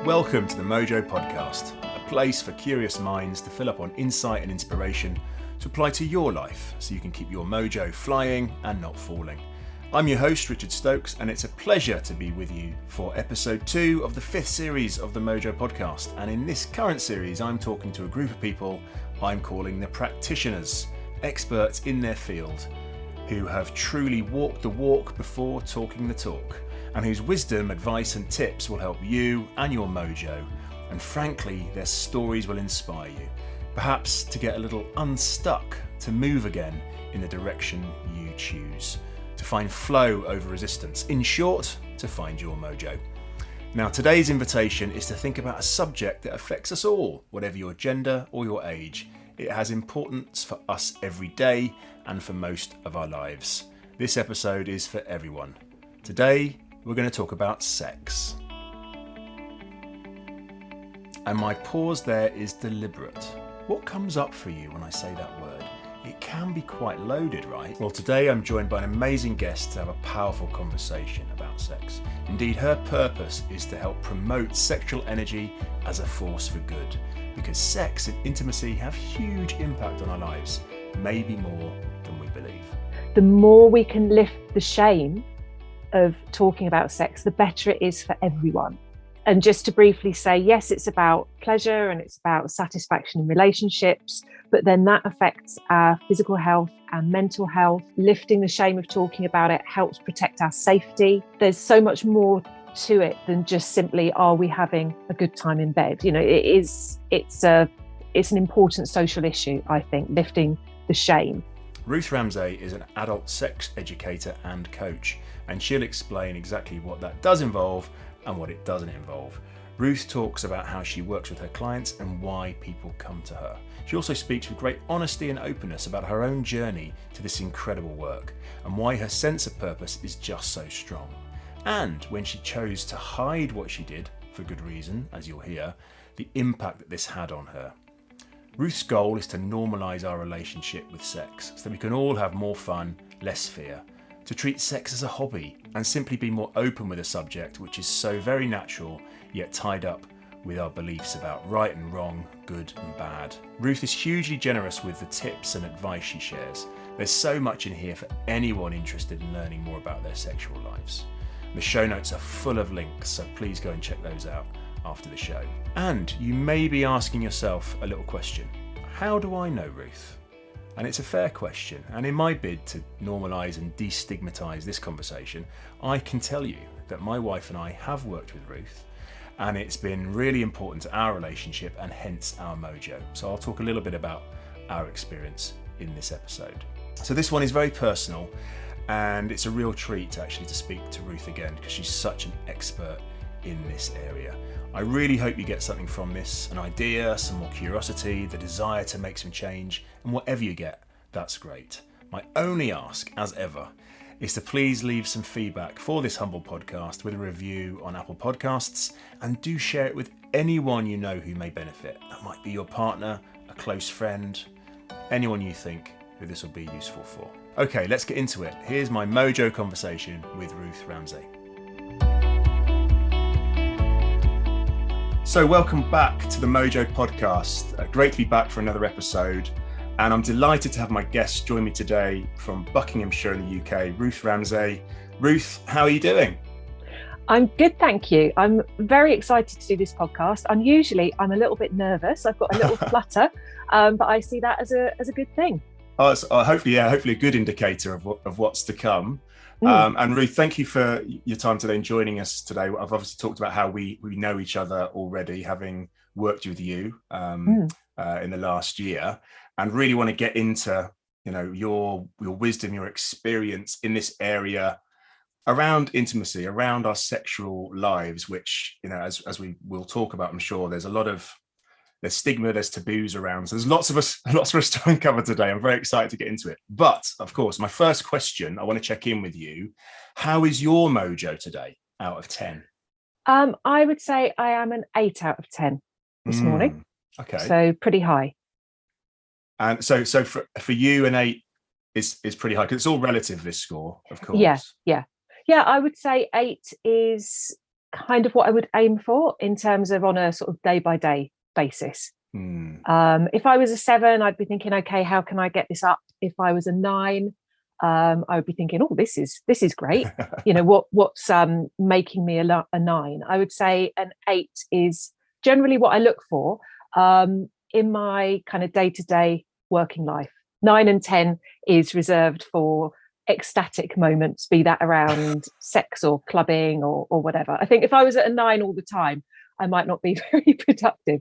Welcome to the Mojo podcast, a place for curious minds to fill up on insight and inspiration to apply to your life so you can keep your mojo flying and not falling. I'm your host, Richard Stokes, and it's a pleasure to be with you for episode 2 of the 5th series of the Mojo podcast. And in this current series, I'm talking to a group of people I'm calling the practitioners, experts in their field, who have truly walked the walk before talking the talk, and whose wisdom, advice and tips will help you and your mojo. And frankly, their stories will inspire you, perhaps to get a little unstuck, to move again in the direction you choose, to find flow over resistance. In short, to find your mojo. Now, today's invitation is to think about a subject that affects us all, whatever your gender or your age. It has importance for us every day and for most of our lives. This episode is for everyone. Today, we're going to talk about sex. And my pause there is deliberate. What comes up for you when I say that word? It can be quite loaded, right? Well, today I'm joined by an amazing guest to have a powerful conversation about sex. Indeed, her purpose is to help promote sexual energy as a force for good, because sex and intimacy have huge impact on our lives, maybe more than we believe. The more we can lift the shame of talking about sex, the better it is for everyone. And just to briefly say, yes, it's about pleasure and it's about satisfaction in relationships, but then that affects our physical health and mental health. Lifting the shame of talking about it helps protect our safety. There's so much more to it than just simply, are we having a good time in bed? You know, it's an important social issue, I think, lifting the shame. Ruth Ramsay is an adult sex educator and coach, and she'll explain exactly what that does involve and what it doesn't involve. Ruth talks about how she works with her clients and why people come to her. She also speaks with great honesty and openness about her own journey to this incredible work and why her sense of purpose is just so strong. And when she chose to hide what she did, for good reason, as you'll hear, the impact that this had on her. Ruth's goal is to normalise our relationship with sex so that we can all have more fun, less fear, to treat sex as a hobby and simply be more open with a subject which is so very natural yet tied up with our beliefs about right and wrong, good and bad. Ruth is hugely generous with the tips and advice she shares. There's so much in here for anyone interested in learning more about their sexual lives. The show notes are full of links, so please go and check those out after the show. And you may be asking yourself a little question. How do I know Ruth? And it's a fair question. And in my bid to normalise and destigmatise this conversation, I can tell you that my wife and I have worked with Ruth, and it's been really important to our relationship and hence our mojo. So I'll talk a little bit about our experience in this episode. So this one is very personal, and it's a real treat actually to speak to Ruth again because she's such an expert in this area. I really hope you get something from this, an idea, some more curiosity, the desire to make some change, and whatever you get, that's great. My only ask, as ever, is to please leave some feedback for this humble podcast with a review on Apple Podcasts, and do share it with anyone you know who may benefit. That might be your partner, a close friend, anyone you think who this will be useful for. Okay, let's get into it. Here's my Mojo conversation with Ruth Ramsay. So welcome back to the Mojo podcast. Great to be back for another episode. And I'm delighted to have my guest join me today from Buckinghamshire in the UK, Ruth Ramsay. Ruth, how are you doing? I'm good, thank you. I'm very excited to do this podcast. I'm a little bit nervous. I've got a little flutter, but I see that as a good thing. Oh, it's hopefully a good indicator of what's to come. And Ruth, thank you for your time today and joining us today. I've obviously talked about how we know each other already, having worked with you in the last year, and really want to get into your wisdom, your experience in this area around intimacy, around our sexual lives, which as we will talk about, I'm sure there's stigma, there's taboos around. So there's lots for us to uncover today. I'm very excited to get into it. But of course, my first question, I want to check in with you. How is your mojo today out of 10? I would say I am an 8 out of 10 this morning. Okay. So pretty high. And so for you, an 8 is pretty high because it's all relative, this score, of course. Yeah. I would say 8 is kind of what I would aim for in terms of on a sort of day by day basis. If I was a 7, I'd be thinking, okay, how can I get this up? If I was a 9, I would be thinking, oh, this is great. What's making me a 9? I would say an 8 is generally what I look for in my kind of day-to-day working life. 9 and 10 is reserved for ecstatic moments, be that around sex or clubbing or whatever. I think if I was at a 9 all the time, I might not be very productive.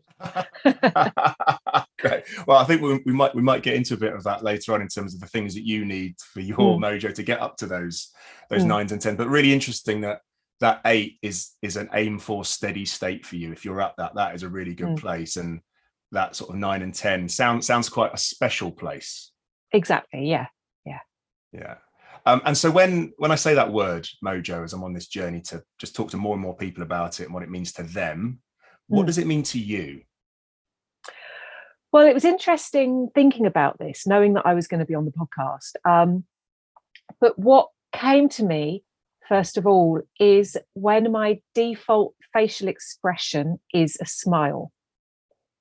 Great. Well, I think we might get into a bit of that later on in terms of the things that you need for your Mojo to get up to those 9s and 10. But really interesting that 8 is an aim for steady state for you. If you're at that is a really good place, and that sort of 9 and 10 sounds quite a special place. Exactly. Yeah. And so when I say that word Mojo, as I'm on this journey to just talk to more and more people about it and what it means to them, what does it mean to you? Well, it was interesting thinking about this, knowing that I was going to be on the podcast. But what came to me, first of all, is when my default facial expression is a smile,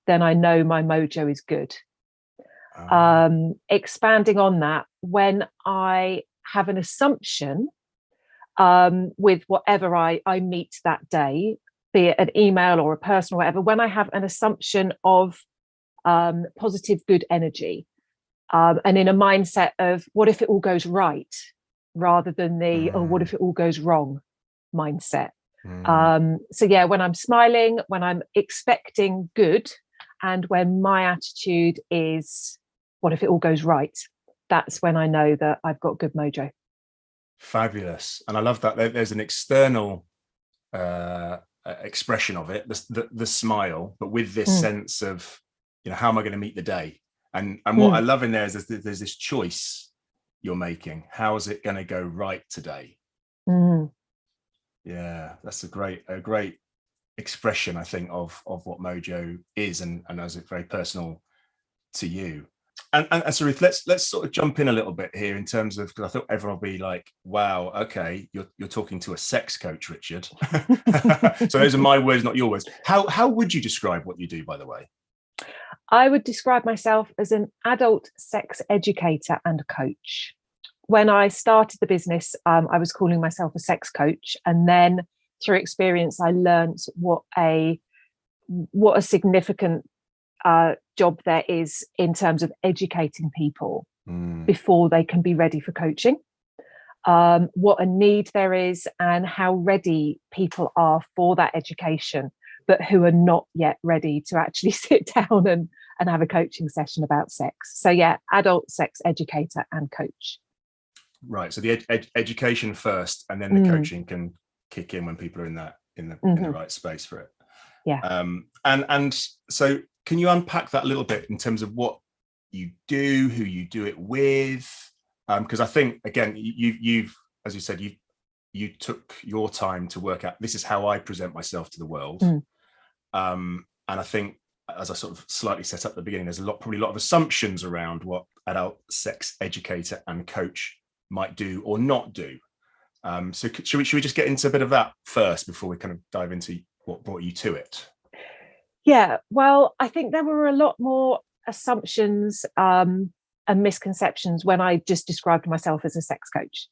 then I know my Mojo is good. Expanding on that, when I have an assumption with whatever I meet that day, be it an email or a person or whatever, when I have an assumption of positive, good energy, and in a mindset of what if it all goes right, rather than the what if it all goes wrong mindset. So yeah, when I'm smiling, when I'm expecting good, and when my attitude is what if it all goes right, that's when I know that I've got good Mojo. Fabulous. And I love that there's an external expression of it, the smile, but with this sense of, how am I going to meet the day? And what I love in there is there's this choice you're making. How is it going to go right today? Yeah, that's a great expression, I think, of what Mojo is, and as it's very personal to you. And so Ruth, let's sort of jump in a little bit here in terms of, because I thought everyone will be like, wow, okay, you're talking to a sex coach, Richard. So those are my words, not your words. How would you describe what you do, by the way? I would describe myself as an adult sex educator and coach. When I started the business, I was calling myself a sex coach, and then through experience, I learned what a significant job there is in terms of educating people before they can be ready for coaching, what a need there is, and how ready people are for that education, but who are not yet ready to actually sit down and have a coaching session about sex. So yeah, adult sex educator and coach. Right. So the education first, and then the coaching can kick in when people are in the right space for it. Yeah. And so can you unpack that a little bit in terms of what you do, who you do it with? Because I think, again, you've, as you said, you took your time to work out, this is how I present myself to the world. And I think, as I sort of slightly set up at the beginning, there's probably a lot of assumptions around what adult sex educator and coach might do or not do. So should we just get into a bit of that first before we kind of dive into what brought you to it? Yeah, well, I think there were a lot more assumptions and misconceptions when I just described myself as a sex coach.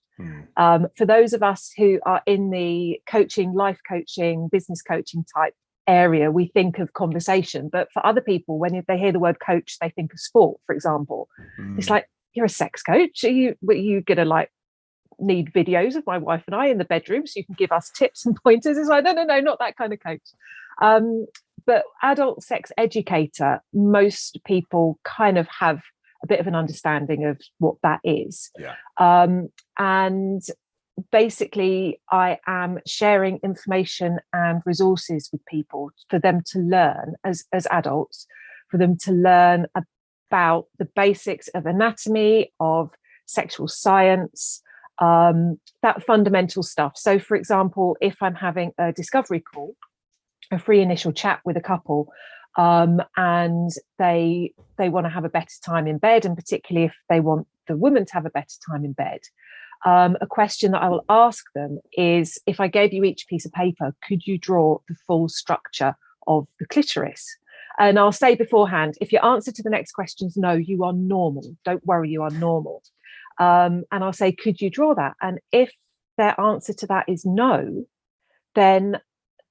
For those of us who are in the coaching, life coaching, business coaching type area, we think of conversation. But for other people, when they hear the word coach, they think of sport, for example. It's like, you're a sex coach? Are you going to need videos of my wife and I in the bedroom so you can give us tips and pointers? It's like, no, not that kind of coach. But adult sex educator, most people kind of have a bit of an understanding of what that is. Yeah. And basically, I am sharing information and resources with people for them to learn as adults, for them to learn about the basics of anatomy, of sexual science, that fundamental stuff. So, for example, if I'm having a discovery call, a free initial chat with a couple, and they want to have a better time in bed, and particularly if they want the woman to have a better time in bed, A question that I will ask them is, if I gave you each piece of paper, could you draw the full structure of the clitoris? And I'll say beforehand, if your answer to the next question is no, you are normal. Don't worry, you are normal. And I'll say, could you draw that? And if their answer to that is no, then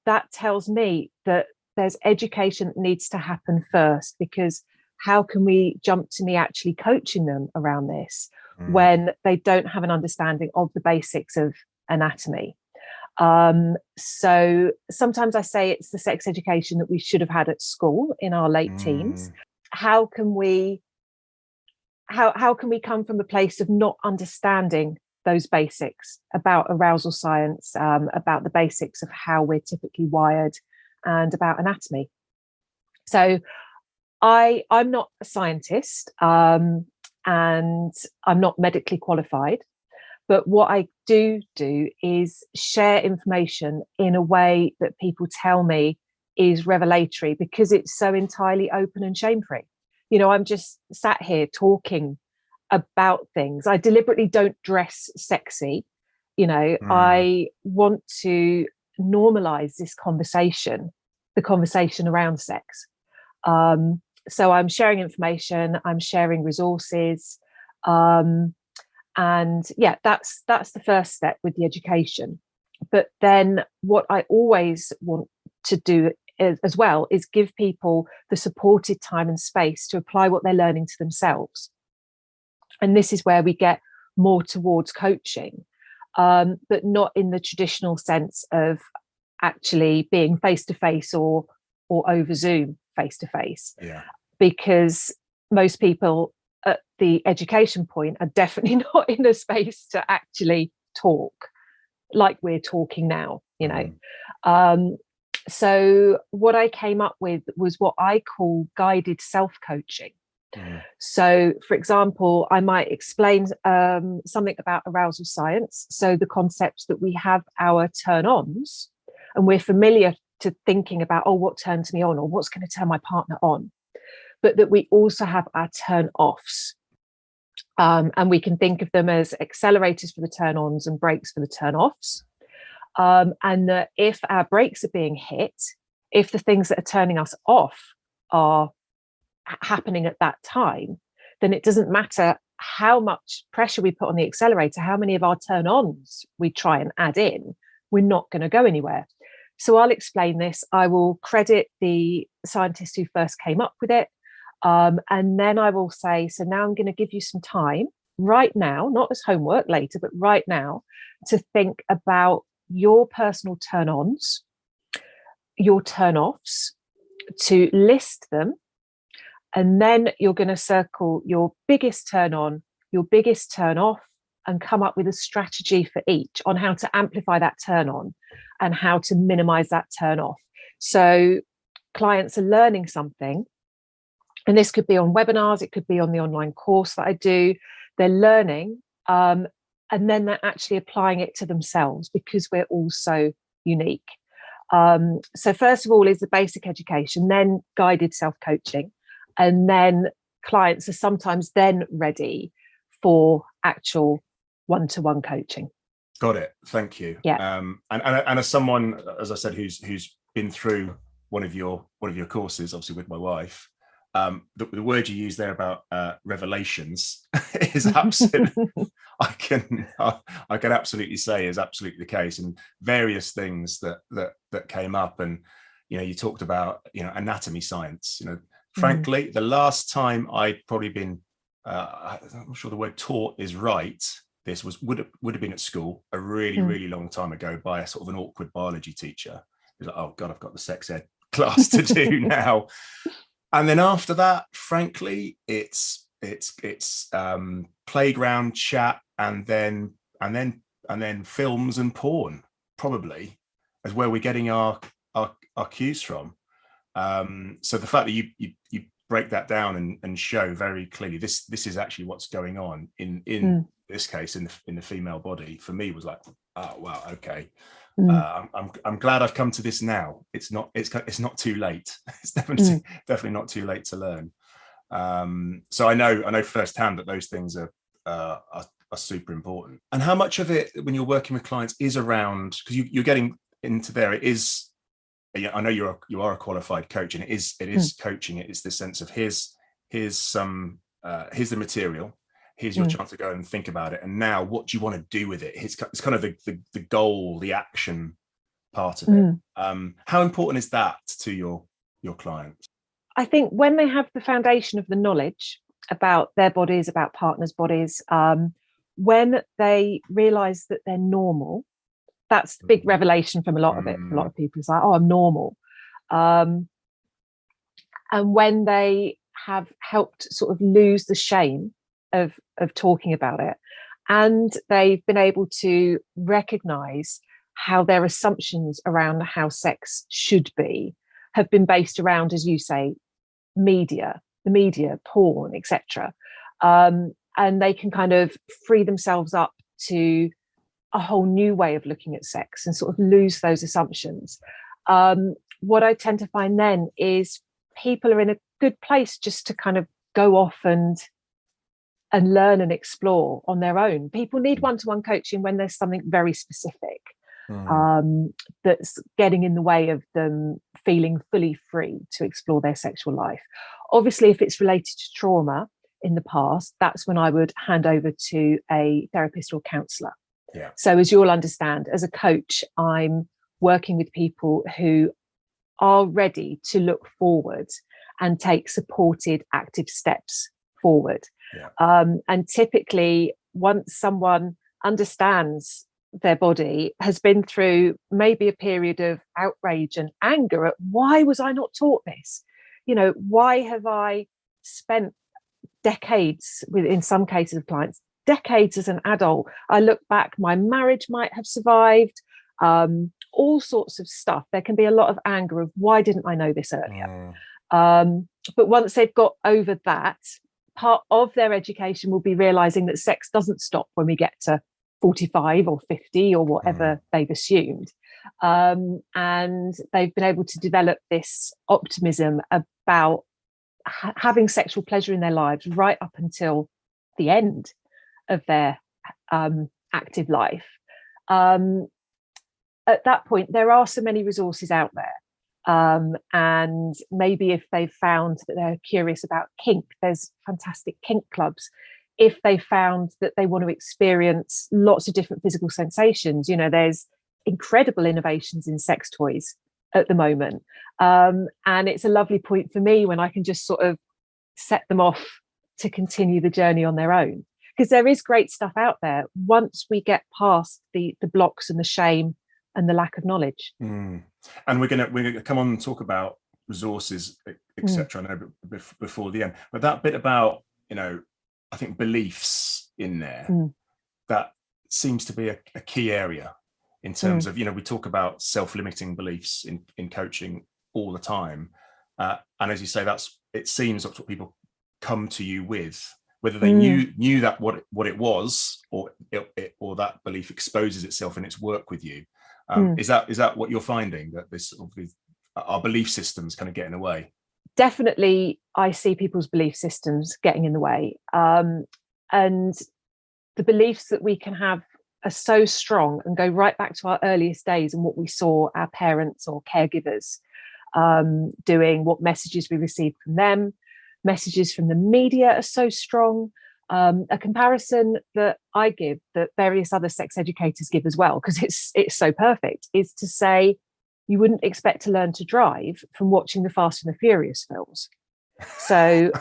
that tells me that there's education that needs to happen first, because how can we jump to me actually coaching them around this when they don't have an understanding of the basics of anatomy? So sometimes I say it's the sex education that we should have had at school in our late teens. How can we come from a place of not understanding those basics about arousal science, about the basics of how we're typically wired, and about anatomy? So I'm not a scientist, and I'm not medically qualified. But what I do is share information in a way that people tell me is revelatory, because it's so entirely open and shame-free. You know, I'm just sat here talking about things. I deliberately don't dress sexy. You know, I want to normalize this conversation, the conversation around sex. So I'm sharing information, I'm sharing resources. And yeah, that's the first step with the education. But then what I always want to do as well is give people the supported time and space to apply what they're learning to themselves. And this is where we get more towards coaching, but not in the traditional sense of actually being face-to-face or over Zoom face-to-face. Yeah. Because most people at the education point are definitely not in a space to actually talk like we're talking now, you know. So what I came up with was what I call guided self-coaching. So, for example, I might explain something about arousal science. So the concepts that we have our turn-ons, and we're familiar to thinking about, oh, what turns me on, or what's going to turn my partner on, but that we also have our turn-offs. And we can think of them as accelerators for the turn-ons and brakes for the turn-offs. And that if our brakes are being hit, if the things that are turning us off are happening at that time, then it doesn't matter how much pressure we put on the accelerator, how many of our turn-ons we try and add in, we're not going to go anywhere. So I'll explain this. I will credit the scientist who first came up with it. And then I will say, so now I'm going to give you some time right now, not as homework later, but right now, to think about your personal turn-ons, your turn-offs, to list them. And then you're going to circle your biggest turn-on, your biggest turn-off, and come up with a strategy for each on how to amplify that turn-on and how to minimize that turn-off. So clients are learning something. And this could be on webinars, it could be on the online course that I do. They're learning, and then they're actually applying it to themselves, because we're all so unique. So first of all is the basic education, then guided self-coaching, and then clients are sometimes then ready for actual one-to-one coaching. Got it. Thank you. Yeah. And as someone, as I said, who's been through one of your courses, obviously with my wife, the word you use there about revelations is absolutely, I can absolutely say is absolutely the case, and various things that came up. And you talked about anatomy science. Frankly, the last time I'd probably been I'm not sure the word taught is right. This would have been at school a really long time ago by a sort of an awkward biology teacher. It was like, oh God, I've got the sex ed class to do now. And then after that, frankly, it's playground chat, and then films and porn probably is where we're getting our cues from. So the fact that you break that down and show very clearly this is actually what's going on in this case in the female body, for me was like, oh wow, okay. I'm glad I've come to this now. It's not too late. It's definitely not too late to learn. So I know firsthand that those things are are super important. And how much of it, when you're working with clients, is around, because you're getting into there, it is, I know you are a qualified coach, and it is coaching. It is this sense of here's the material, here's your chance to go and think about it, and now what do you want to do with it? It's kind of the goal, the action part of it. How important is that to your clients? I think when they have the foundation of the knowledge about their bodies, about partners' bodies, when they realize that they're normal, that's the big revelation from a lot of it. A lot of people is like, oh, I'm normal. And when they have helped sort of lose the shame of talking about it, and they've been able to recognize how their assumptions around how sex should be have been based around, as you say, the media, porn, etc. And they can kind of free themselves up to a whole new way of looking at sex and sort of lose those assumptions. What I tend to find then is people are in a good place just to kind of go off and learn and explore on their own. People need one-to-one coaching when there's something very specific that's getting in the way of them feeling fully free to explore their sexual life. Obviously, if it's related to trauma in the past, that's when I would hand over to a therapist or counsellor. Yeah. So as you'll understand, as a coach, I'm working with people who are ready to look forward and take supported, active steps forward. Yeah. And typically, once someone understands their body, has been through maybe a period of outrage and anger at why was I not taught this? Why have I spent decades in some cases of clients, decades as an adult? I look back, my marriage might have survived, all sorts of stuff. There can be a lot of anger of why didn't I know this earlier? But once they've got over that, part of their education will be realizing that sex doesn't stop when we get to 45 or 50 or whatever they've assumed. And they've been able to develop this optimism about having sexual pleasure in their lives right up until the end of their active life. At that point, there are so many resources out there. And maybe if they've found that they're curious about kink, there's fantastic kink clubs. If they found that they want to experience lots of different physical sensations, there's incredible innovations in sex toys at the moment. And it's a lovely point for me when I can just sort of set them off to continue the journey on their own. Because there is great stuff out there once we get past the blocks and the shame and the lack of knowledge. And we're gonna come on and talk about resources, etc. I know before the end, but that bit about I think beliefs in there, that seems to be a key area in terms of, we talk about self-limiting beliefs in coaching all the time. And as you say, it seems that's what people come to you with, whether they knew that what it was, or that belief exposes itself in its work with you. Is that what you're finding, that our belief systems kind of get in the way? Definitely, I see people's belief systems getting in the way. And the beliefs that we can have are so strong and go right back to our earliest days and what we saw our parents or caregivers doing, what messages we received from them. Messages from the media are so strong. A comparison that I give, that various other sex educators give as well, because it's so perfect, is to say, you wouldn't expect to learn to drive from watching the Fast and the Furious films. So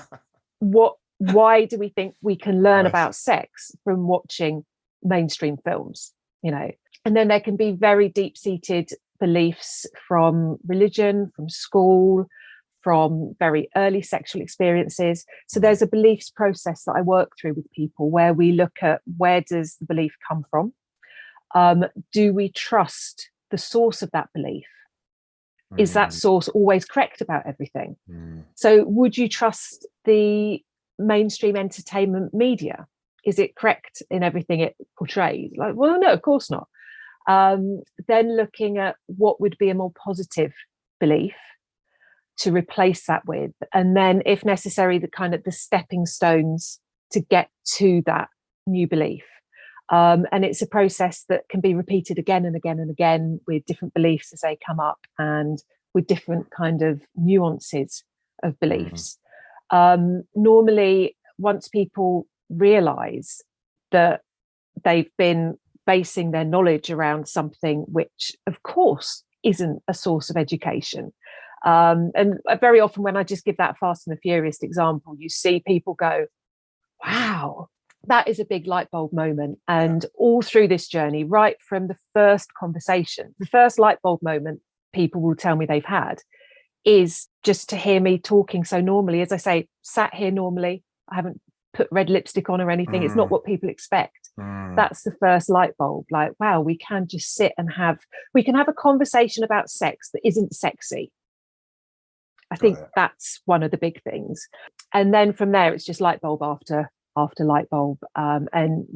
why do we think we can learn about sex from watching mainstream films? And then there can be very deep-seated beliefs from religion, from school, from very early sexual experiences. So there's a beliefs process that I work through with people where we look at, where does the belief come from? Do we trust the source of that belief? Is that source always correct about everything? So would you trust the mainstream entertainment media? Is it correct in everything it portrays? Well, no, of course not. Then looking at what would be a more positive belief to replace that with, and then if necessary, the stepping stones to get to that new belief. And it's a process that can be repeated again and again and again with different beliefs as they come up and with different kind of nuances of beliefs. Normally, once people realize that they've been basing their knowledge around something which, of course, isn't a source of education. And very often when I just give that Fast and the Furious example, you see people go, wow, that is a big light bulb moment. And all through this journey, right from the first conversation, the first light bulb moment people will tell me they've had is just to hear me talking so normally. As I say, sat here normally. I haven't put red lipstick on or anything. It's not what people expect. That's the first light bulb. Like, wow, we can just sit and we can have a conversation about sex that isn't sexy. I think that's one of the big things. And then from there, it's just light bulb after light bulb. And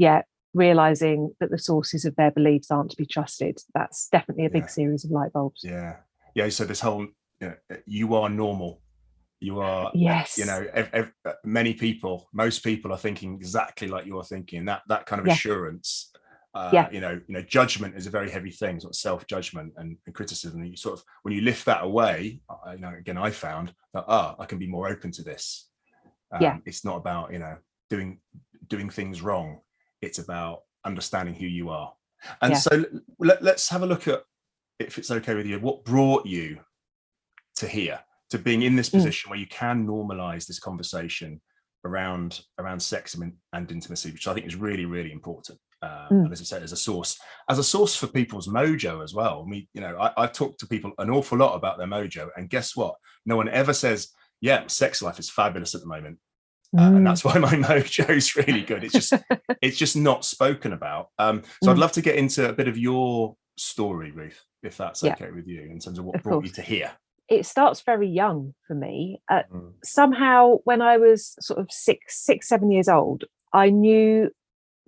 realizing that the sources of their beliefs aren't to be trusted. That's definitely a big series of light bulbs. Yeah. So this whole, you are normal. You are, yes. Most people are thinking exactly like you're thinking. That kind of assurance. Judgment is a very heavy thing, sort of self-judgment and criticism. And you sort of, when you lift that away, again, I found that I can be more open to this. It's not about doing things wrong. It's about understanding who you are. And so let's have a look at, if it's okay with you, what brought you to here, to being in this position where you can normalize this conversation around sex and intimacy, which I think is really, really important. And as I said, as a source for people's mojo as well. I mean, I've talked to people an awful lot about their mojo, and guess what? No one ever says, yeah, sex life is fabulous at the moment. And that's why my mojo is really good. It's just not spoken about. So I'd love to get into a bit of your story, Ruth, if that's okay with you, in terms of what brought you to here. It starts very young for me. Somehow, when I was sort of 7 years old, I knew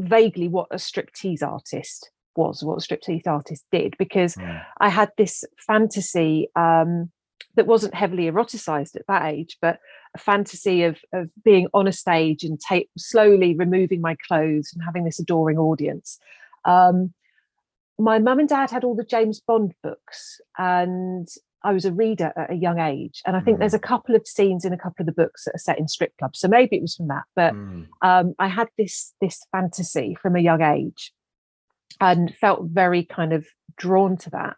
vaguely what a striptease artist was, what a striptease artist did, because I had this fantasy that wasn't heavily eroticized at that age, but a fantasy of being on a stage and slowly removing my clothes and having this adoring audience. My mum and dad had all the James Bond books, and I was a reader at a young age. And I think there's a couple of scenes in a couple of the books that are set in strip clubs. So maybe it was from that. But I had this fantasy from a young age and felt very kind of drawn to that,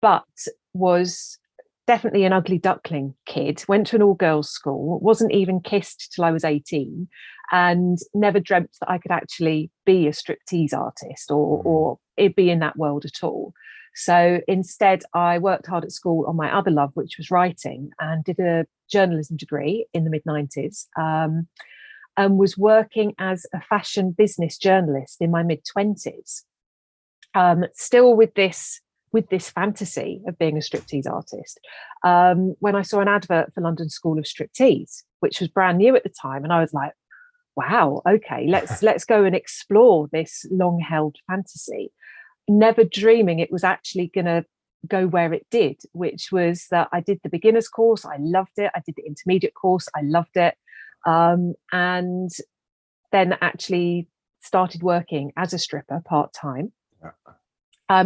but was definitely an ugly duckling kid, went to an all-girls school, wasn't even kissed till I was 18, and never dreamt that I could actually be a striptease artist or be in that world at all. So instead, I worked hard at school on my other love, which was writing, and did a journalism degree in the mid-90s, and was working as a fashion business journalist in my mid-20s, still with this fantasy of being a striptease artist, when I saw an advert for London School of Striptease, which was brand new at the time. And I was like, wow, okay, let's go and explore this long-held fantasy, never dreaming it was actually going to go where it did, which was that I did the beginner's course. I loved it. I did the intermediate course. I loved it. And then actually started working as a stripper part-time.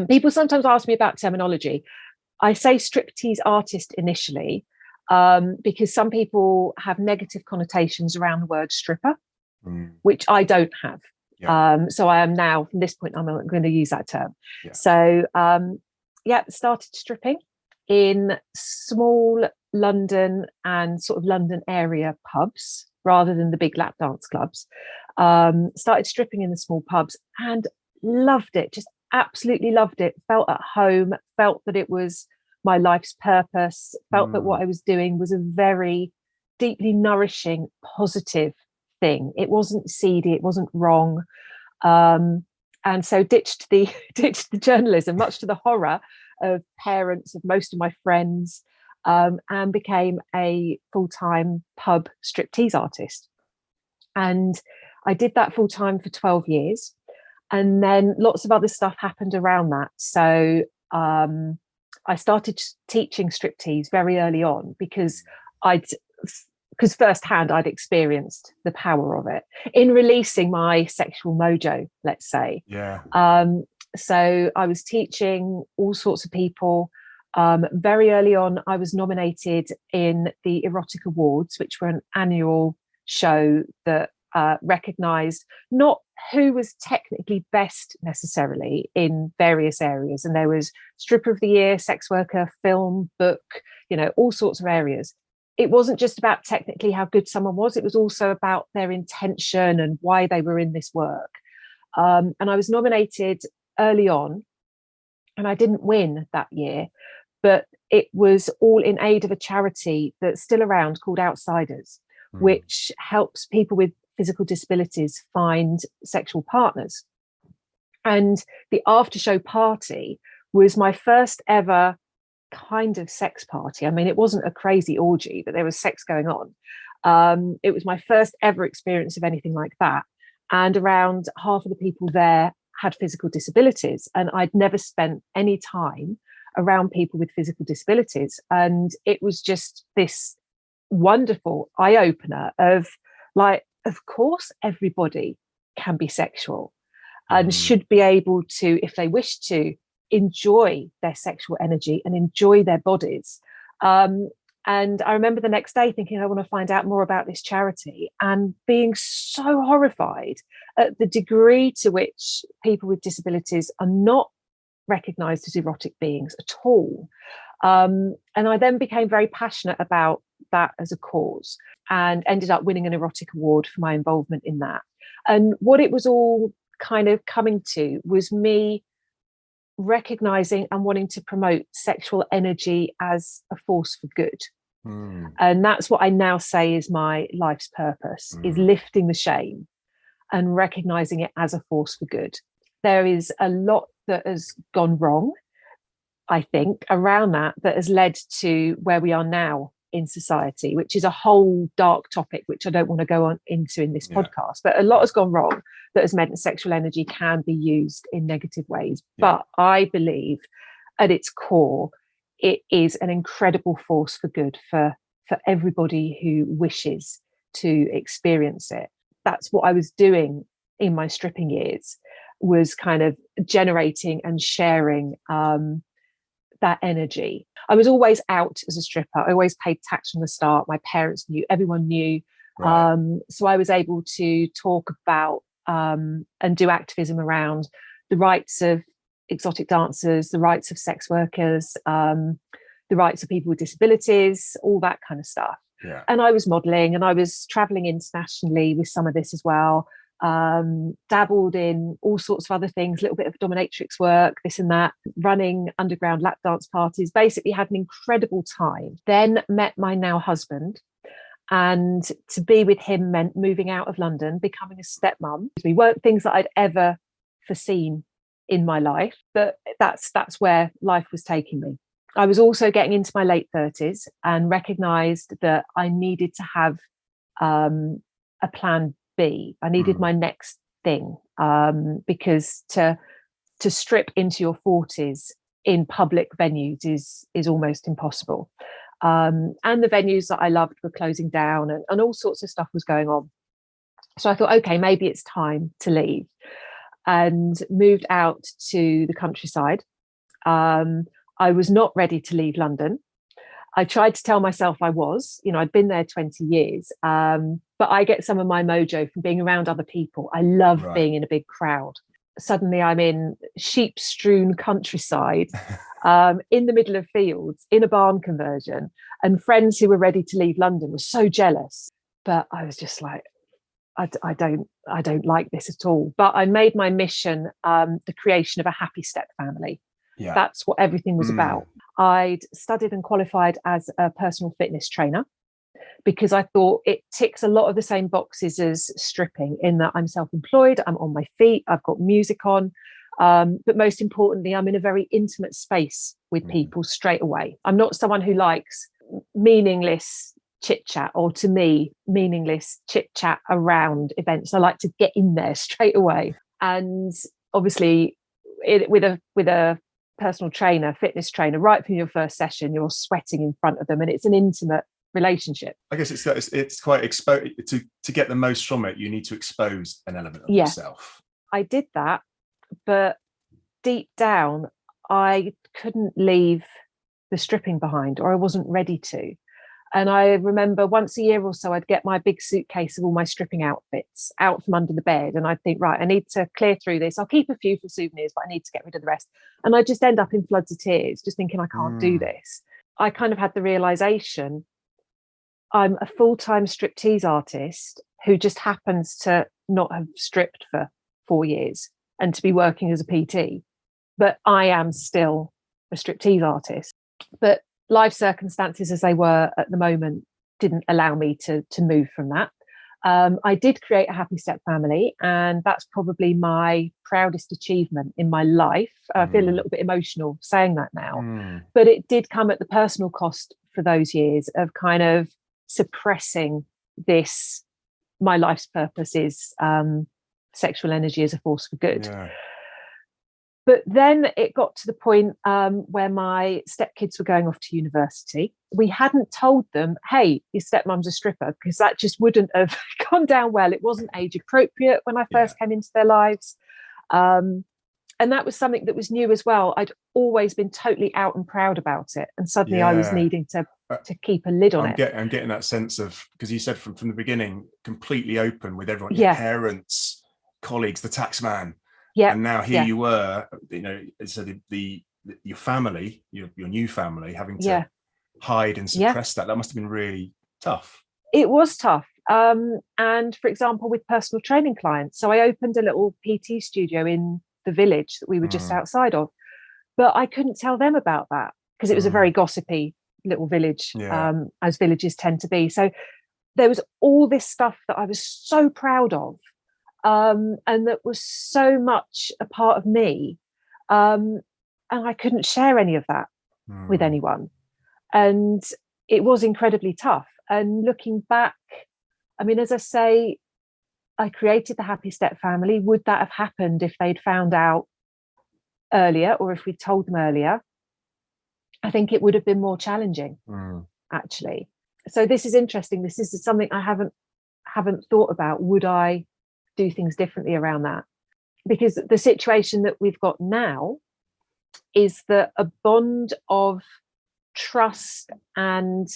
People sometimes ask me about terminology. I say striptease artist initially, because some people have negative connotations around the word stripper, which I don't have. So I am now, from this point, I'm going to use that term. So started stripping in small London and sort of London area pubs rather than the big lap dance clubs. Started stripping in the small pubs and loved it, just absolutely loved it. Felt at home, felt that it was my life's purpose, felt that what I was doing was a very deeply nourishing, positive thing. It wasn't seedy, it wasn't wrong. And so ditched the journalism, much to the horror of parents, of most of my friends, and became a full-time pub striptease artist. And I did that full-time for 12 years. And then lots of other stuff happened around that. So I started teaching striptease very early on because I'd because firsthand I'd experienced the power of it in releasing my sexual mojo, let's say. Yeah. So I was teaching all sorts of people. Very early on, I was nominated in the Erotic Awards, which were an annual show that recognised not who was technically best necessarily in various areas. And there was stripper of the year, sex worker, film, book, all sorts of areas. It wasn't just about technically how good someone was. It was also about their intention and why they were in this work. And I was nominated early on, and I didn't win that year, but it was all in aid of a charity that's still around called Outsiders, which helps people with physical disabilities find sexual partners. And the after show party was my first ever kind of sex party. I mean, it wasn't a crazy orgy, but there was sex going on. It was my first ever experience of anything like that. And around half of the people there had physical disabilities. And I'd never spent any time around people with physical disabilities. And it was just this wonderful eye-opener of like, of course, everybody can be sexual and should be able to, if they wish to, enjoy their sexual energy and enjoy their bodies. And I remember the next day thinking, I want to find out more about this charity, and being so horrified at the degree to which people with disabilities are not recognised as erotic beings at all. And I then became very passionate about that as a cause, and ended up winning an erotic award for my involvement in that. And what it was all kind of coming to was me recognizing and wanting to promote sexual energy as a force for good. And that's what I now say is my life's purpose, is lifting the shame and recognizing it as a force for good. There is a lot that has gone wrong, I think, around that has led to where we are now in society, which is a whole dark topic, which I don't want to go on into in this podcast. But a lot has gone wrong that has meant that sexual energy can be used in negative ways. But I believe at its core, it is an incredible force for good for everybody who wishes to experience it. That's what I was doing in my stripping years, was kind of generating and sharing that energy. I was always out as a stripper. I always paid tax from the start. My parents knew, everyone knew. Right. So I was able to talk about and do activism around the rights of exotic dancers, the rights of sex workers, the rights of people with disabilities, all that kind of stuff. Yeah. And I was modelling, and I was travelling internationally with some of this as well. Dabbled in all sorts of other things, a little bit of dominatrix work, this and that, running underground lap dance parties, basically had an incredible time. Then met my now husband, and to be with him meant moving out of London, becoming a stepmom. We weren't things that I'd ever foreseen in my life, but that's where life was taking me. I was also getting into my late 30s and recognised that I needed to have a plan B. I needed my next thing, because to strip into your 40s in public venues is almost impossible. And the venues that I loved were closing down, and all sorts of stuff was going on. So I thought, okay, maybe it's time to leave, and moved out to the countryside. I was not ready to leave London. I tried to tell myself I was, I'd been there 20 years, but I get some of my mojo from being around other people. I love being in a big crowd. Suddenly I'm in sheep-strewn countryside, in the middle of fields, in a barn conversion, and friends who were ready to leave London were so jealous. But I was just like, I don't like this at all. But I made my mission the creation of a happy step family. Yeah. That's what everything was about. I'd studied and qualified as a personal fitness trainer, because I thought it ticks a lot of the same boxes as stripping, in that I'm self-employed, I'm on my feet, I've got music on, but most importantly, I'm in a very intimate space with people straight away. I'm not someone who likes meaningless chit-chat, or to me, meaningless chit-chat around events. I like to get in there straight away. And obviously, with a personal trainer, fitness trainer, right from your first session, you're sweating in front of them, and it's an intimate relationship. I guess it's quite to get the most from it. You need to expose an element of yourself. I did that, but deep down, I couldn't leave the stripping behind, or I wasn't ready to. And I remember once a year or so, I'd get my big suitcase of all my stripping outfits out from under the bed. And I'd think, right, I need to clear through this. I'll keep a few for souvenirs, but I need to get rid of the rest. And I just end up in floods of tears, just thinking I can't do this. I kind of had the realization I'm a full-time striptease artist who just happens to not have stripped for 4 years and to be working as a PT. But I am still a striptease artist. But life circumstances as they were at the moment didn't allow me to move from that. I did create a happy step family, and that's probably my proudest achievement in my life. I feel a little bit emotional saying that now, but it did come at the personal cost for those years of kind of suppressing this. My life's purpose is sexual energy as a force for good. Yeah. But then it got to the point where my stepkids were going off to university. We hadn't told them, hey, your stepmom's a stripper, because that just wouldn't have gone down well. It wasn't age appropriate when I first came into their lives. And that was something that was new as well. I'd always been totally out and proud about it. And suddenly I was needing to keep a lid on it. I'm getting that sense of, because you said from the beginning, completely open with everyone, your parents, colleagues, the tax man. Yeah. And now here you were, so your family, your new family, having to hide and suppress that must have been really tough. It was tough. And for example, with personal training clients, so I opened a little PT studio in the village that we were just outside of, but I couldn't tell them about that because it was a very gossipy little village, as villages tend to be. So there was all this stuff that I was so proud of. And that was so much a part of me. And I couldn't share any of that with anyone. And it was incredibly tough. And looking back, I mean, as I say, I created the Happy Step family. Would that have happened if they'd found out earlier, or if we'd told them earlier? I think it would have been more challenging, actually. So this is interesting. This is something I haven't thought about. Would I do things differently around that? Because the situation that we've got now is that a bond of trust and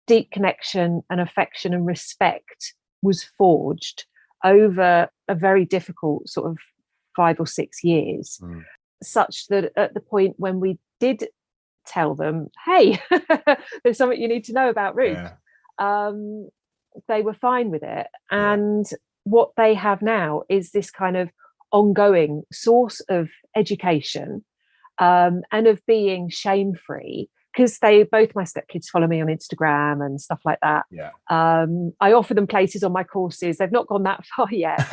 deep connection and affection and respect was forged over a very difficult sort of 5 or 6 years, such that at the point when we did tell them, hey, there's something you need to know about Ruth, they were fine with it. And what they have now is this kind of ongoing source of education and of being shame-free, because both my stepkids follow me on Instagram and stuff like that. I offer them places on my courses. They've not gone that far yet,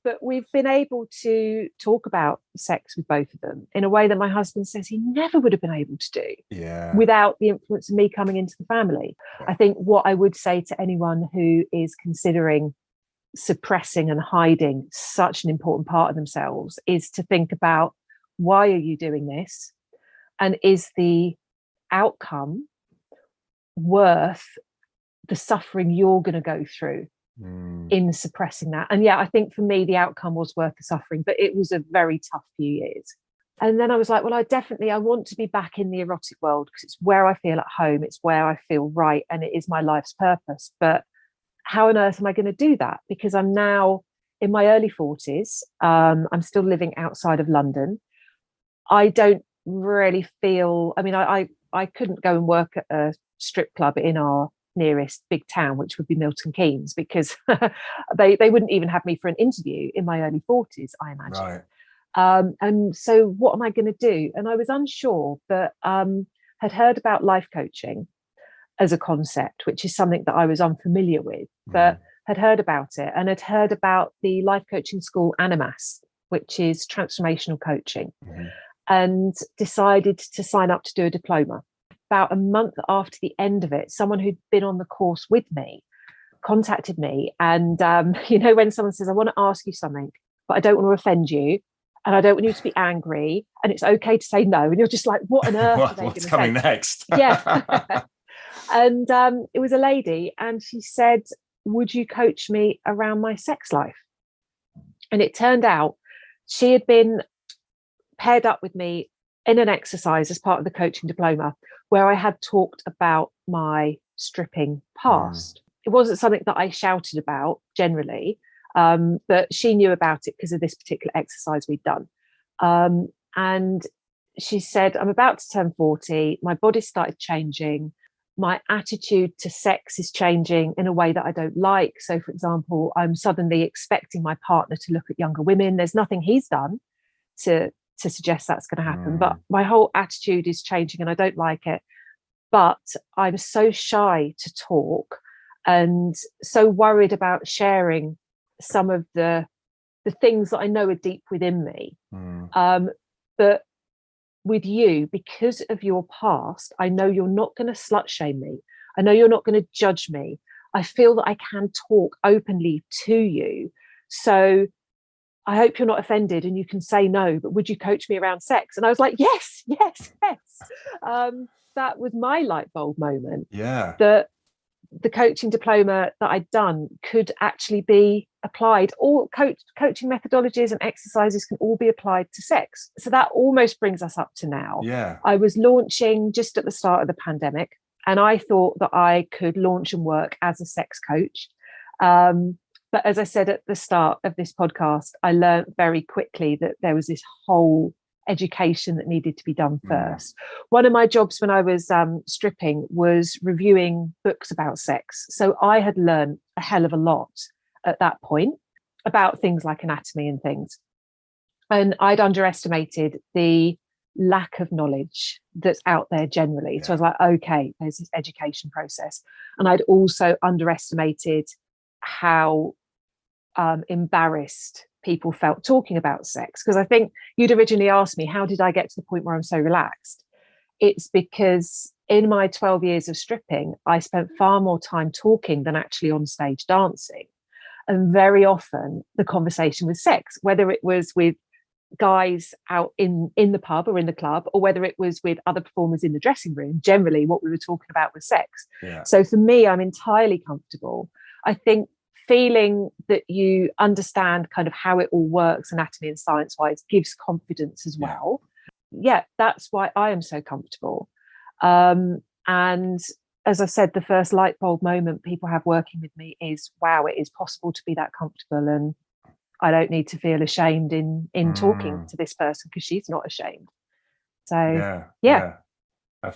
but we've been able to talk about sex with both of them in a way that my husband says he never would have been able to do without the influence of me coming into the family. I think what I would say to anyone who is considering suppressing and hiding such an important part of themselves is to think about, why are you doing this, and is the outcome worth the suffering you're going to go through in suppressing that? And I think for me the outcome was worth the suffering, but it was a very tough few years. And then I was like, well, I want to be back in the erotic world because it's where I feel at home, it's where I feel right, and it is my life's purpose. But how on earth am I going to do that? Because I'm now in my early 40s. I'm still living outside of London. I don't really feel, I mean, I couldn't go and work at a strip club in our nearest big town, which would be Milton Keynes, because they wouldn't even have me for an interview in my early 40s, I imagine. Right. And so what am I going to do? And I was unsure, but had heard about life coaching as a concept, which is something that I was unfamiliar with, but had heard about it, and had heard about the life coaching school Animas, which is transformational coaching, and decided to sign up to do a diploma. About a month after the end of it, someone who'd been on the course with me contacted me. And, when someone says, I want to ask you something, but I don't want to offend you, and I don't want you to be angry, and it's okay to say no. And you're just like, what on earth are they going to say? What's coming next? And it was a lady, and she said, would you coach me around my sex life? And it turned out she had been paired up with me in an exercise as part of the coaching diploma where I had talked about my stripping past. It wasn't something that I shouted about generally, but she knew about it because of this particular exercise we'd done. And she said, I'm about to turn 40. My body started changing. My attitude to sex is changing in a way that I don't like. So, for example, I'm suddenly expecting my partner to look at younger women. There's nothing he's done to suggest that's going to happen. But my whole attitude is changing and I don't like it. But I'm so shy to talk and so worried about sharing some of the things that I know are deep within me. But with you, because of your past, I know you're not going to slut shame me. I know you're not going to judge me. I feel that I can talk openly to you. So I hope you're not offended and you can say no, but would you coach me around sex? And I was like, yes. That was my light bulb moment. Yeah. That the coaching diploma that I'd done could actually be applied. All coaching methodologies and exercises can all be applied to sex. So that almost brings us up to now. Yeah. I was launching just at the start of the pandemic, and I thought that I could launch and work as a sex coach. But as I said at the start of this podcast, I learned very quickly that there was this whole education that needed to be done first. One of my jobs when I was stripping was reviewing books about sex. So I had learned a hell of a lot at that point about things like anatomy and things. And I'd underestimated the lack of knowledge that's out there generally. Yeah. So I was like, okay, there's this education process. And I'd also underestimated how embarrassed people felt talking about sex, because I think you'd originally asked me, how did I get to the point where I'm so relaxed? It's because in my 12 years of stripping, I spent far more time talking than actually on stage dancing. And very often the conversation was sex, whether it was with guys out in the pub or in the club, or whether it was with other performers in the dressing room. Generally what we were talking about was sex. Yeah. So for me, I'm entirely comfortable. I think feeling that you understand kind of how it all works, anatomy and science wise, gives confidence as well. Yeah, that's why I am so comfortable. And as I said, the first light bulb moment people have working with me is, wow, it is possible to be that comfortable, and I don't need to feel ashamed in talking to this person because she's not ashamed. So yeah.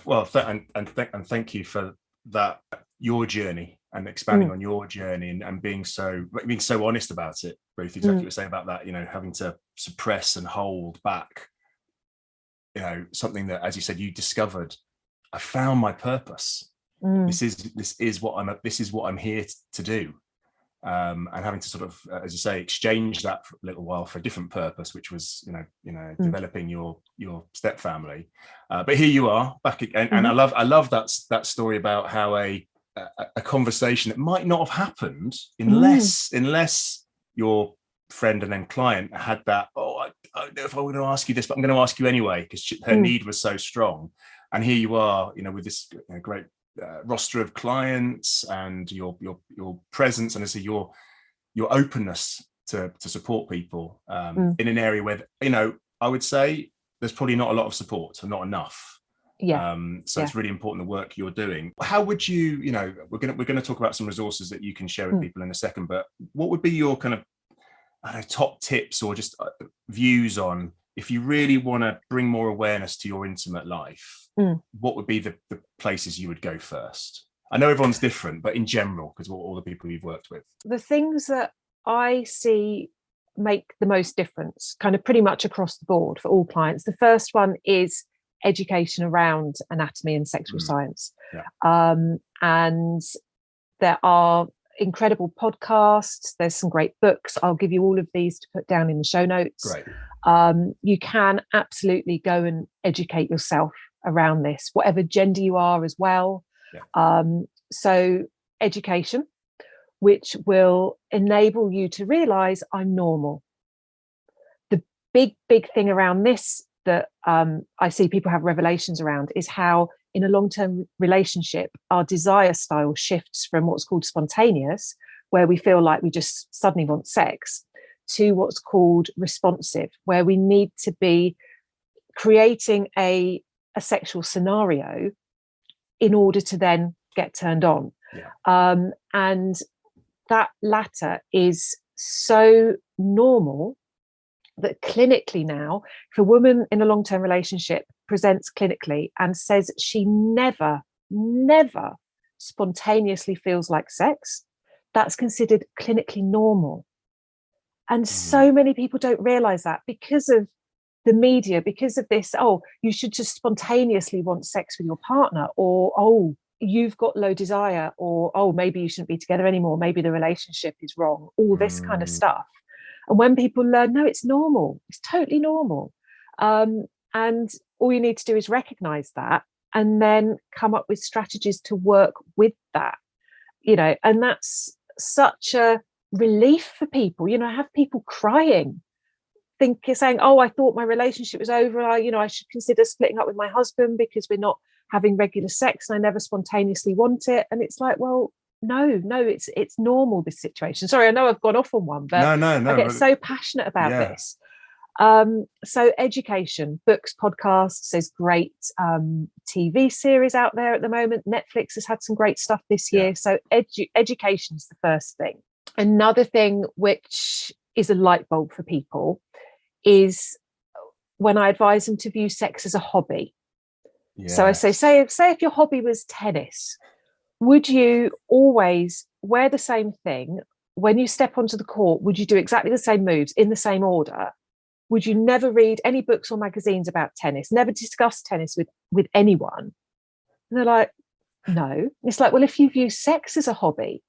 Well, and thank you for that, your journey, and expanding on your journey, and being so honest about it, Ruth. Exactly what you're saying about that, having to suppress and hold back, something that, as you said, you discovered. I found my purpose. This is what I'm here to do. And having to sort of, as you say, exchange that for a little while for a different purpose, which was, developing your step family. But here you are back again, and I love that story about how a conversation that might not have happened unless your friend and then client had that. Oh, I don't know if I want to ask you this, but I'm going to ask you anyway, because her need was so strong. And here you are, with this great roster of clients and your presence, and I say your openness to support people in an area where I would say there's probably not a lot of support, or not enough. It's really important the work you're doing. How would you, we're going to talk about some resources that you can share with people in a second, but what would be your kind of top tips or just views on, if you really want to bring more awareness to your intimate life, what would be the places you would go first? I know everyone's different, but in general, because all the people you've worked with. The things that I see make the most difference, kind of pretty much across the board for all clients. The first one is education around anatomy and sexual science. And there are incredible podcasts. There's some great books. I'll give you all of these to put down in the show notes. Great. You can absolutely go and educate yourself around this, whatever gender you are as well. So education, which will enable you to realize I'm normal. The big thing around this that I see people have revelations around is how in a long-term relationship, our desire style shifts from what's called spontaneous, where we feel like we just suddenly want sex, to what's called responsive, where we need to be creating a sexual scenario in order to then get turned on. Yeah. And that latter is so normal that clinically now, if a woman in a long-term relationship presents clinically and says she never spontaneously feels like sex, that's considered clinically normal. And so many people don't realize that because of the media, because of this, oh, you should just spontaneously want sex with your partner, or, oh, you've got low desire, or, oh, maybe you shouldn't be together anymore, maybe the relationship is wrong, all this kind of stuff. And when people learn, no, it's normal, it's totally normal. And all you need to do is recognize that and then come up with strategies to work with that, and that's such a relief for people. I have people crying, saying, oh, I thought my relationship was over. I should consider splitting up with my husband because we're not having regular sex and I never spontaneously want it. And it's like, well, no, it's normal, this situation. Sorry, I know I've gone off on one, but No, I get so passionate about this. So education, books, podcasts, there's great TV series out there at the moment. Netflix has had some great stuff this year. So education is the first thing. Another thing which is a light bulb for people is when I advise them to view sex as a hobby. Yes. So I say if your hobby was tennis, would you always wear the same thing? When you step onto the court, would you do exactly the same moves in the same order? Would you never read any books or magazines about tennis, never discuss tennis with anyone? And they're like, no. It's like, well, if you view sex as a hobby,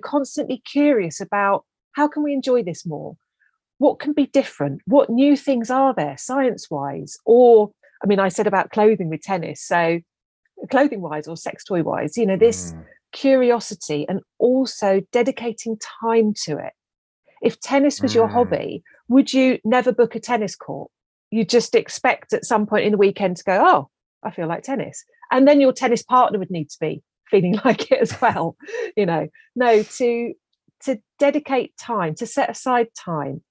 constantly curious about how can we enjoy this more? What can be different? What new things are there science-wise? Or, I said about clothing with tennis. So clothing-wise or sex toy-wise, this curiosity and also dedicating time to it. If tennis was your hobby, would you never book a tennis court? You just expect at some point in the weekend to go, oh, I feel like tennis. And then your tennis partner would need to be feeling like it as well. No, to dedicate time, to set aside time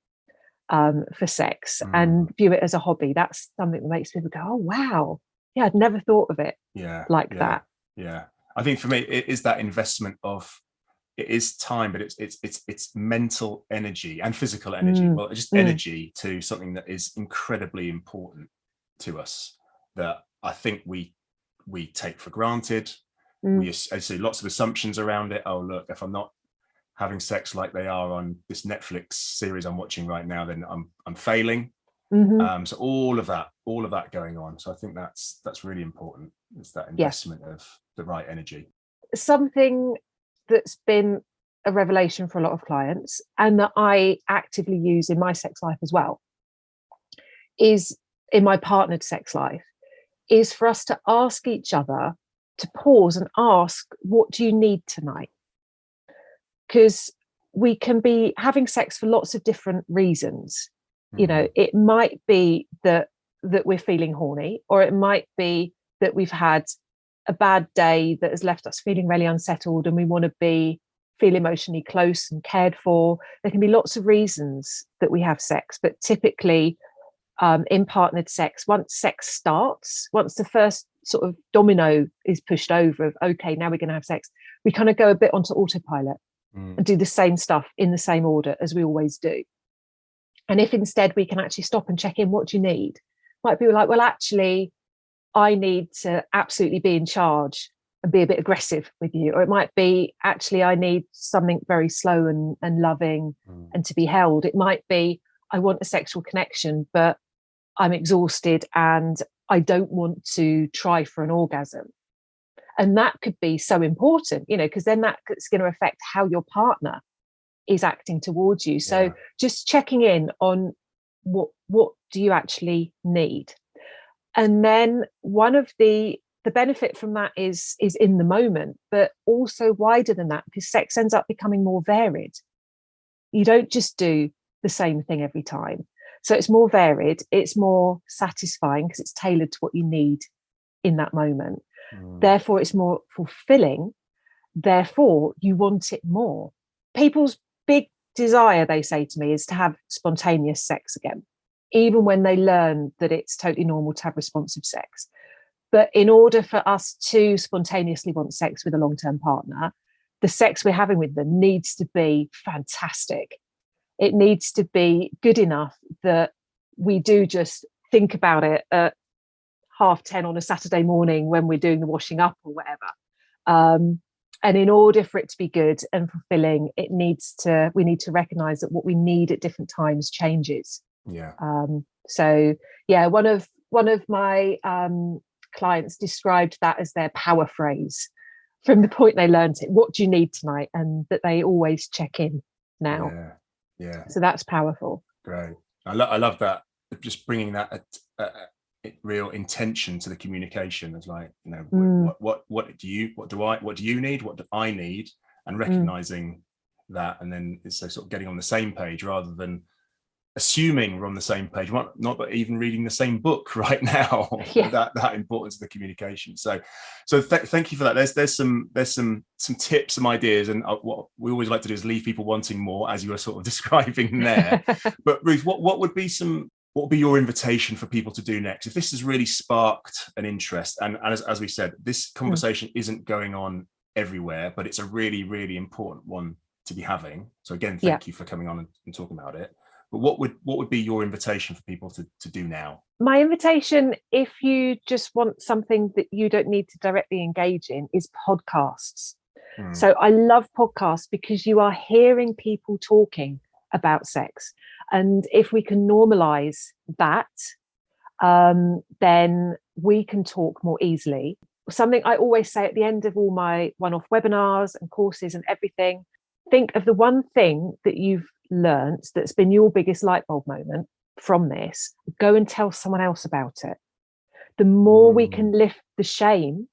for sex and view it as a hobby. That's something that makes people go, oh, wow. Yeah, I'd never thought of it that. Yeah. I think for me, it is that investment of, it is time, but it's mental energy and physical energy. Well, just energy to something that is incredibly important to us, that I think we take for granted. I see lots of assumptions around it. Oh, look, if I'm not having sex like they are on this Netflix series I'm watching right now, then I'm failing. So all of that going on. So I think that's really important. It's that investment of the right energy. Something that's been a revelation for a lot of clients and that I actively use in my sex life as well, is in my partnered sex life, is for us to ask each other to pause and ask, what do you need tonight? Because we can be having sex for lots of different reasons. It might be that we're feeling horny, or it might be that we've had a bad day that has left us feeling really unsettled and we want to feel emotionally close and cared for. There can be lots of reasons that we have sex, but typically in partnered sex, once sex starts, once the first sort of domino is pushed over of, okay, now we're going to have sex, we kind of go a bit onto autopilot and do the same stuff in the same order as we always do. And if instead we can actually stop and check in, what do you need? Might be like, well, actually, I need to absolutely be in charge and be a bit aggressive with you. Or it might be, actually, I need something very slow and loving and to be held. It might be, I want a sexual connection, but I'm exhausted and I don't want to try for an orgasm. And that could be so important, because then that's going to affect how your partner is acting towards you. So just checking in on what do you actually need? And then one of the benefit from that is in the moment, but also wider than that, because sex ends up becoming more varied. You don't just do the same thing every time. So it's more varied, it's more satisfying because it's tailored to what you need in that moment. Therefore, it's more fulfilling. Therefore, you want it more. People's big desire, they say to me, is to have spontaneous sex again, even when they learn that it's totally normal to have responsive sex. But in order for us to spontaneously want sex with a long-term partner, the sex we're having with them needs to be fantastic. It needs to be good enough that we do just think about it at 10:30 on a Saturday morning when we're doing the washing up or whatever. And in order for it to be good and fulfilling, we need to recognize that what we need at different times changes. Yeah. So yeah, one of my clients described that as their power phrase from the point they learned it. What do you need tonight? And that they always check in now. Yeah. So that's powerful. Great. I love that. Just bringing that real intention to the communication. It's like, you know, what do you need? What do I need? And recognizing that, and then it's sort of getting on the same page rather than assuming we're on the same page, not even reading the same book right now. that importance of the communication. So thank you for that. There's some tips, some ideas, and what we always like to do is leave people wanting more, as you were sort of describing there. But Ruth, what would be your invitation for people to do next if this has really sparked an interest? And as we said, this conversation isn't going on everywhere, but it's a really, really important one to be having. So again, thank you for coming on and talking about it. But what would be your invitation for people to do now? My invitation, if you just want something that you don't need to directly engage in, is podcasts. So I love podcasts because you are hearing people talking about sex. And if we can normalise that, then we can talk more easily. Something I always say at the end of all my one-off webinars and courses and everything, think of the one thing that you've learnt that's been your biggest light bulb moment from this. Go and tell someone else about it. The more we can lift the shame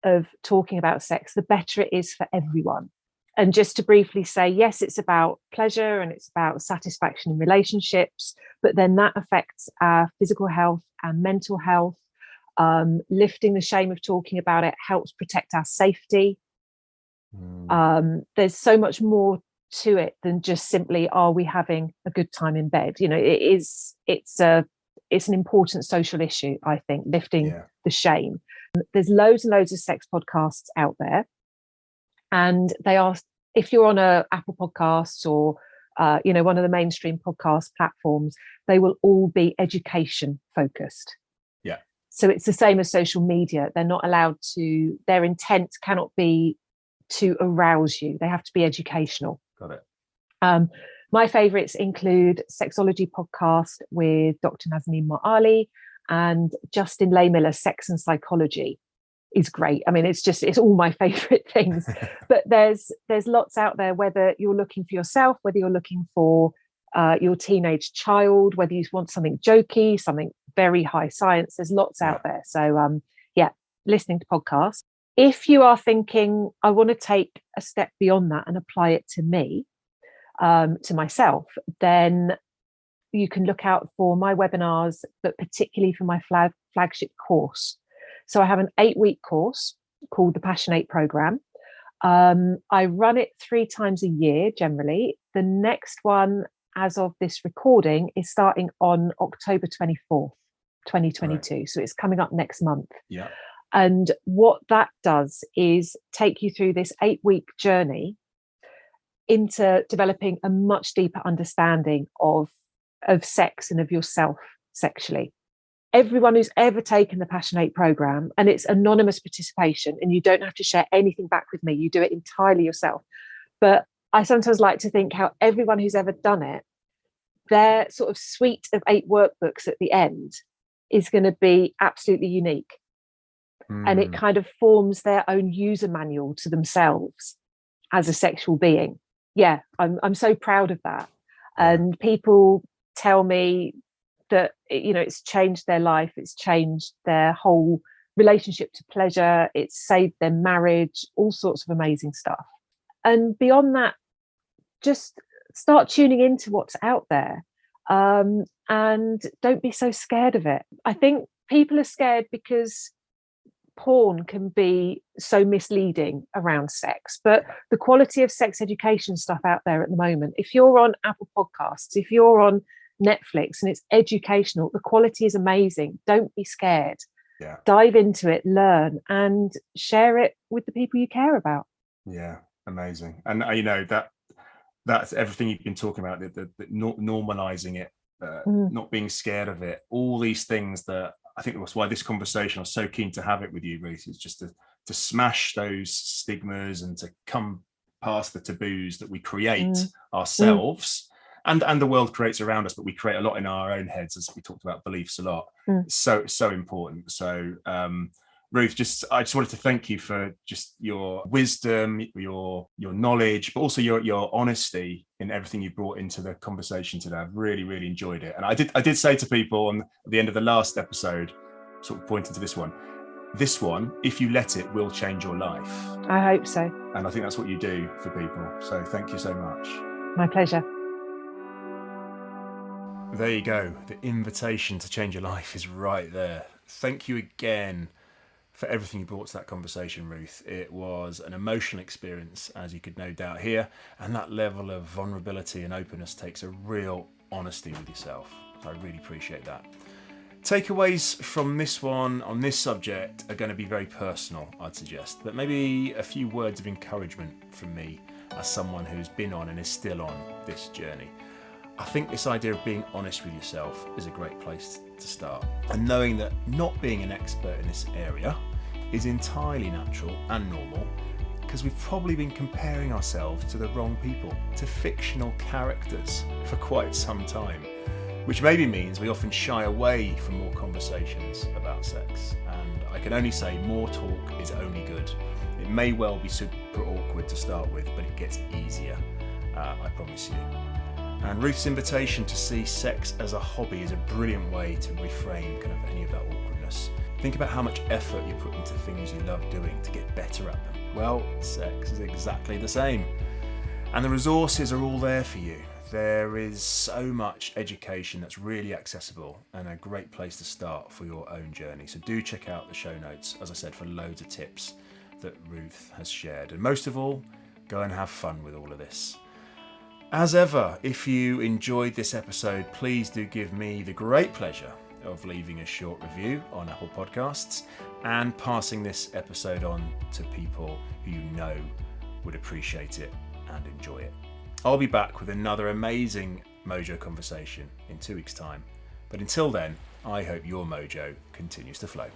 of talking about sex, the better it is for everyone. And just to briefly say, yes, it's about pleasure and it's about satisfaction in relationships, but then that affects our physical health and mental health. Lifting the shame of talking about it helps protect our safety. There's so much more to it than just simply, are we having a good time in bed? You know, it's an important social issue, I think, lifting the shame. There's loads and loads of sex podcasts out there, and they are, if you're on a Apple Podcasts or one of the mainstream podcast platforms, they will all be education focused. So it's the same as social media. They're not allowed to, their intent cannot be to arouse you. They have to be educational. Got it. My favourites include Sexology Podcast with Dr. Nazanin Moali and Justin Laymiller's Sex and Psychology is great. I mean, it's all my favourite things. But there's lots out there, whether you're looking for yourself, whether you're looking for your teenage child, whether you want something jokey, something very high science, there's lots out there. So listening to podcasts. If you are thinking, I want to take a step beyond that and apply it to me, to myself, then you can look out for my webinars, but particularly for my flagship course. So I have an 8-week course called the Passionate Programme. I run it 3 times a year, generally. The next one, as of this recording, is starting on October 24th, 2022. Right. So it's coming up next month. Yeah. And what that does is take you through this 8-week journey into developing a much deeper understanding of sex and of yourself sexually. Everyone who's ever taken the Passionate Programme, and it's anonymous participation, and you don't have to share anything back with me, you do it entirely yourself. But I sometimes like to think how everyone who's ever done it, their sort of suite of 8 workbooks at the end is going to be absolutely unique. And it kind of forms their own user manual to themselves as a sexual being. Yeah, I'm so proud of that. And people tell me that, it's changed their life. It's changed their whole relationship to pleasure. It's saved their marriage, all sorts of amazing stuff. And beyond that, just start tuning into what's out there. and don't be so scared of it. I think people are scared because porn can be so misleading around sex, but the quality of sex education stuff out there at the moment, if you're on Apple Podcasts, if you're on Netflix and it's educational, the quality is amazing. Don't be scared. Yeah. Dive into it, learn, and share it with the people you care about. Yeah, amazing. And that's everything you've been talking about, the normalizing it, not being scared of it, all these things that I think that's why this conversation, I was so keen to have it with you, Ruth, is just to smash those stigmas and to come past the taboos that we create ourselves and the world creates around us, but we create a lot in our own heads, as we talked about beliefs a lot. So important. So Ruth, I just wanted to thank you for just your wisdom, your knowledge, but also your honesty in everything you brought into the conversation today. I've really, really enjoyed it. And I did say to people at the end of the last episode, sort of pointing to this one, if you let it, will change your life. I hope so. And I think that's what you do for people. So thank you so much. My pleasure. There you go. The invitation to change your life is right there. Thank you again for everything you brought to that conversation, Ruth. It was an emotional experience, as you could no doubt hear, and that level of vulnerability and openness takes a real honesty with yourself. So I really appreciate that. Takeaways from this one on this subject are going to be very personal, I'd suggest, but maybe a few words of encouragement from me as someone who's been on and is still on this journey. I think this idea of being honest with yourself is a great place to start. And knowing that not being an expert in this area is entirely natural and normal, because we've probably been comparing ourselves to the wrong people, to fictional characters for quite some time, which maybe means we often shy away from more conversations about sex. And I can only say more talk is only good. It may well be super awkward to start with, but it gets easier, I promise you. And Ruth's invitation to see sex as a hobby is a brilliant way to reframe kind of any of that awkwardness. Think about how much effort you put into things you love doing to get better at them. Well, sex is exactly the same. And the resources are all there for you. There is so much education that's really accessible and a great place to start for your own journey. So do check out the show notes, as I said, for loads of tips that Ruth has shared. And most of all, go and have fun with all of this. As ever, if you enjoyed this episode, please do give me the great pleasure of leaving a short review on Apple Podcasts and passing this episode on to people who you know would appreciate it and enjoy it. I'll be back with another amazing Mojo conversation in 2 weeks' time. But until then, I hope your Mojo continues to flow.